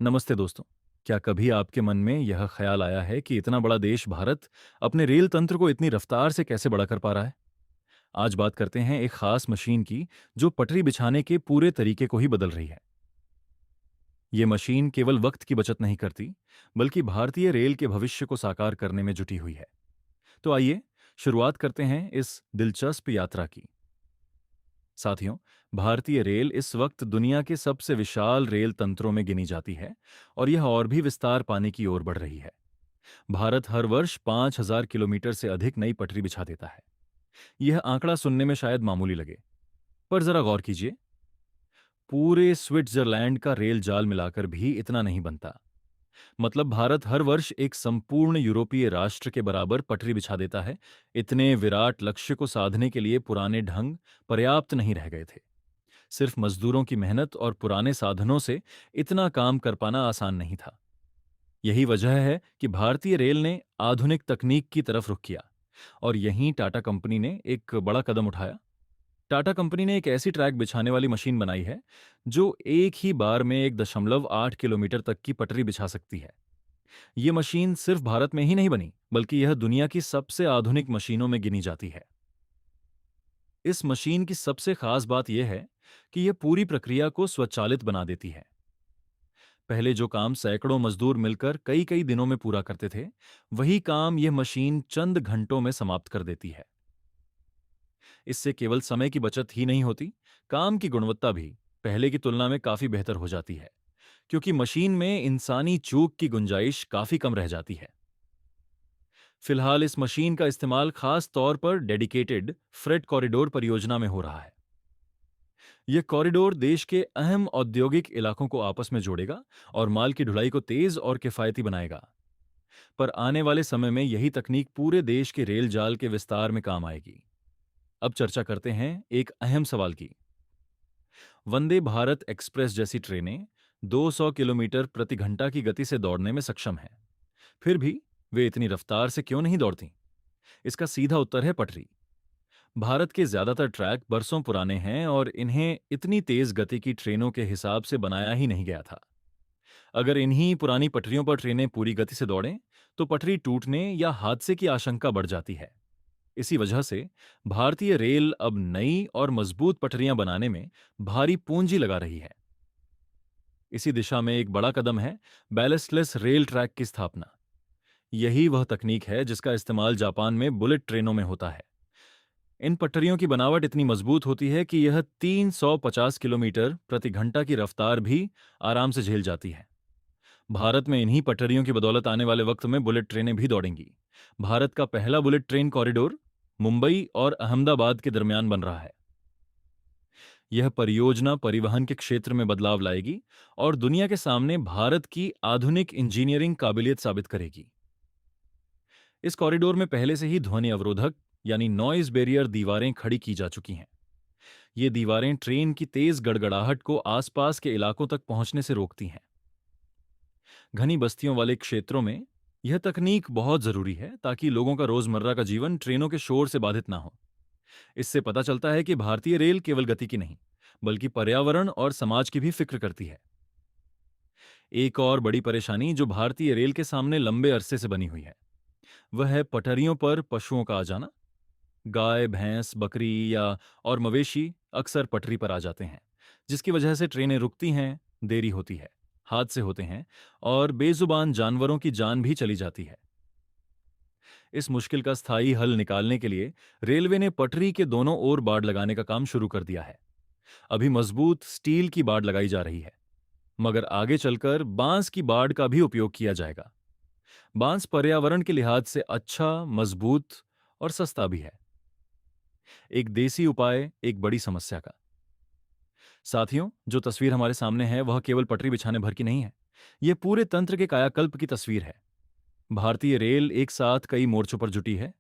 नमस्ते दोस्तों। क्या कभी आपके मन में यह ख्याल आया है कि इतना बड़ा देश भारत अपने रेल तंत्र को इतनी रफ्तार से कैसे बड़ा कर पा रहा है? आज बात करते हैं एक खास मशीन की जो पटरी बिछाने के पूरे तरीके को ही बदल रही है। ये मशीन केवल वक्त की बचत नहीं करती, बल्कि भारतीय रेल के भविष्य को साकार करने में जुटी हुई है। तो आइए शुरुआत करते हैं इस दिलचस्प यात्रा की। साथियों, भारतीय रेल इस वक्त दुनिया के सबसे विशाल रेल तंत्रों में गिनी जाती है और यह और भी विस्तार पाने की ओर बढ़ रही है। भारत हर वर्ष 5,000 किलोमीटर से अधिक नई पटरी बिछा देता है। यह आंकड़ा सुनने में शायद मामूली लगे, पर जरा गौर कीजिए। पूरे स्विट्जरलैंड का रेल जाल मिलाकर भी इतना नहीं बनता। मतलब भारत हर वर्ष एक संपूर्ण यूरोपीय राष्ट्र के बराबर पटरी बिछा देता है। इतने विराट लक्ष्य को साधने के लिए पुराने ढंग पर्याप्त नहीं रह गए थे। सिर्फ मजदूरों की मेहनत और पुराने साधनों से इतना काम कर पाना आसान नहीं था। यही वजह है कि भारतीय रेल ने आधुनिक तकनीक की तरफ रुख किया और यहीं टाटा कंपनी ने एक बड़ा कदम उठाया। टाटा कंपनी ने एक ऐसी ट्रैक बिछाने वाली मशीन बनाई है जो एक ही बार में 1.8 किलोमीटर तक की पटरी बिछा सकती है। यह मशीन सिर्फ भारत में ही नहीं बनी, बल्कि यह दुनिया की सबसे आधुनिक मशीनों में गिनी जाती है। इस मशीन की सबसे खास बात यह है कि यह पूरी प्रक्रिया को स्वचालित बना देती है। पहले जो काम सैकड़ों मजदूर मिलकर कई कई दिनों में पूरा करते थे, वही काम यह मशीन चंद घंटों में समाप्त कर देती है। इससे केवल समय की बचत ही नहीं होती, काम की गुणवत्ता भी पहले की तुलना में काफी बेहतर हो जाती है, क्योंकि मशीन में इंसानी चूक की गुंजाइश काफी कम रह जाती है। फिलहाल इस मशीन का इस्तेमाल खास तौर पर डेडिकेटेड फ्रेट कॉरिडोर परियोजना में हो रहा है। यह कॉरिडोर देश के अहम औद्योगिक इलाकों को आपस में जोड़ेगा और माल की ढुलाई को तेज और किफायती बनाएगा। पर आने वाले समय में यही तकनीक पूरे देश के रेल जाल के विस्तार में काम आएगी। अब चर्चा करते हैं एक अहम सवाल की। वंदे भारत एक्सप्रेस जैसी ट्रेनें 200 किलोमीटर प्रति घंटा की गति से दौड़ने में सक्षम हैं। फिर भी वे इतनी रफ्तार से क्यों नहीं दौड़ती? इसका सीधा उत्तर है पटरी। भारत के ज्यादातर ट्रैक बरसों पुराने हैं और इन्हें इतनी तेज गति की ट्रेनों के हिसाब से बनाया ही नहीं गया था। अगर इन्हीं पुरानी पटरियों पर ट्रेनें पूरी गति से दौड़ें, तो पटरी टूटने या हादसे की आशंका बढ़ जाती है। इसी वजह से भारतीय रेल अब नई और मजबूत पटरियां बनाने में भारी पूंजी लगा रही है। इसी दिशा में एक बड़ा कदम है बैलेस्टलेस रेल ट्रैक की स्थापना। यही वह तकनीक है जिसका इस्तेमाल जापान में बुलेट ट्रेनों में होता है। इन पटरियों की बनावट इतनी मजबूत होती है कि यह 350 किलोमीटर प्रति घंटा की रफ्तार भी आराम से झेल जाती है। भारत में इन्हीं पटरियों की बदौलत आने वाले वक्त में बुलेट ट्रेनें भी दौड़ेंगी। भारत का पहला बुलेट ट्रेन कॉरिडोर मुंबई और अहमदाबाद के दरमियान बन रहा है। यह परियोजना परिवहन के क्षेत्र में बदलाव लाएगी और दुनिया के सामने भारत की आधुनिक इंजीनियरिंग काबिलियत साबित करेगी। इस कॉरिडोर में पहले से ही ध्वनि अवरोधक यानी नॉइज बैरियर दीवारें खड़ी की जा चुकी हैं। ये दीवारें ट्रेन की तेज गड़गड़ाहट को आसपास के इलाकों तक पहुंचने से रोकती हैं। घनी बस्तियों वाले क्षेत्रों में यह तकनीक बहुत जरूरी है ताकि लोगों का रोजमर्रा का जीवन ट्रेनों के शोर से बाधित ना हो। इससे पता चलता है कि भारतीय रेल केवल गति की नहीं, बल्कि पर्यावरण और समाज की भी फिक्र करती है। एक और बड़ी परेशानी जो भारतीय रेल के सामने लंबे अरसे से बनी हुई है, वह है पटरियों पर पशुओं का आ जाना। गाय, भैंस, बकरी या और मवेशी अक्सर पटरी पर आ जाते हैं, जिसकी वजह से ट्रेनें रुकती हैं, देरी होती है, हादसे होते हैं और बेजुबान जानवरों की जान भी चली जाती है। इस मुश्किल का स्थायी हल निकालने के लिए रेलवे ने पटरी के दोनों ओर बाड़ लगाने का काम शुरू कर दिया है। अभी मजबूत स्टील की बाड़ लगाई जा रही है, मगर आगे चलकर बांस की बाड़ का भी उपयोग किया जाएगा। बांस पर्यावरण के लिहाज से अच्छा, मजबूत और सस्ता भी है। एक देसी उपाय एक बड़ी समस्या का। साथियों, जो तस्वीर हमारे सामने है वह केवल पटरी बिछाने भर की नहीं है। यह पूरे तंत्र के कायाकल्प की तस्वीर है। भारतीय रेल एक साथ कई मोर्चों पर जुटी है।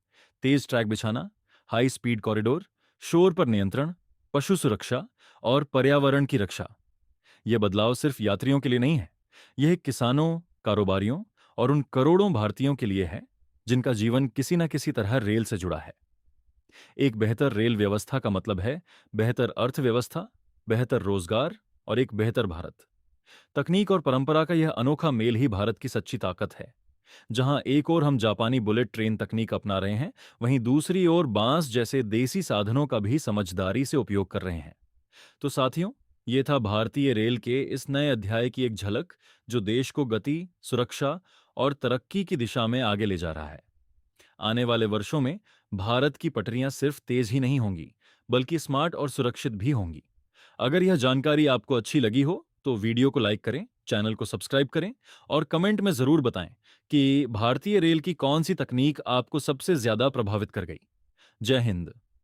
तेज ट्रैक बिछाना, हाई स्पीड कॉरिडोर, शोर पर नियंत्रण, पशु सुरक्षा और पर्यावरण की रक्षा। यह बदलाव सिर्फ यात्रियों के लिए नहीं है, यह किसानों, कारोबारियों और उन करोड़ों भारतीयों के लिए है जिनका जीवन किसी न किसी तरह रेल से जुड़ा है। एक बेहतर रेल व्यवस्था का मतलब है बेहतर अर्थव्यवस्था, बेहतर रोजगार और एक बेहतर भारत। तकनीक और परंपरा का यह अनोखा मेल ही भारत की सच्ची ताकत है। जहां एक ओर हम जापानी बुलेट ट्रेन तकनीक अपना रहे हैं, वहीं दूसरी ओर बांस जैसे देसी साधनों का भी समझदारी से उपयोग कर रहे हैं। तो साथियों, ये था भारतीय रेल के इस नए अध्याय की एक झलक, जो देश को गति, सुरक्षा और तरक्की की दिशा में आगे ले जा रहा है। आने वाले वर्षों में भारत की पटरियां सिर्फ तेज ही नहीं होंगी, बल्कि स्मार्ट और सुरक्षित भी होंगी। अगर यह जानकारी आपको अच्छी लगी हो, तो वीडियो को लाइक करें, चैनल को सब्सक्राइब करें और कमेंट में जरूर बताएं कि भारतीय रेल की कौन सी तकनीक आपको सबसे ज्यादा प्रभावित कर गई। जय हिंद।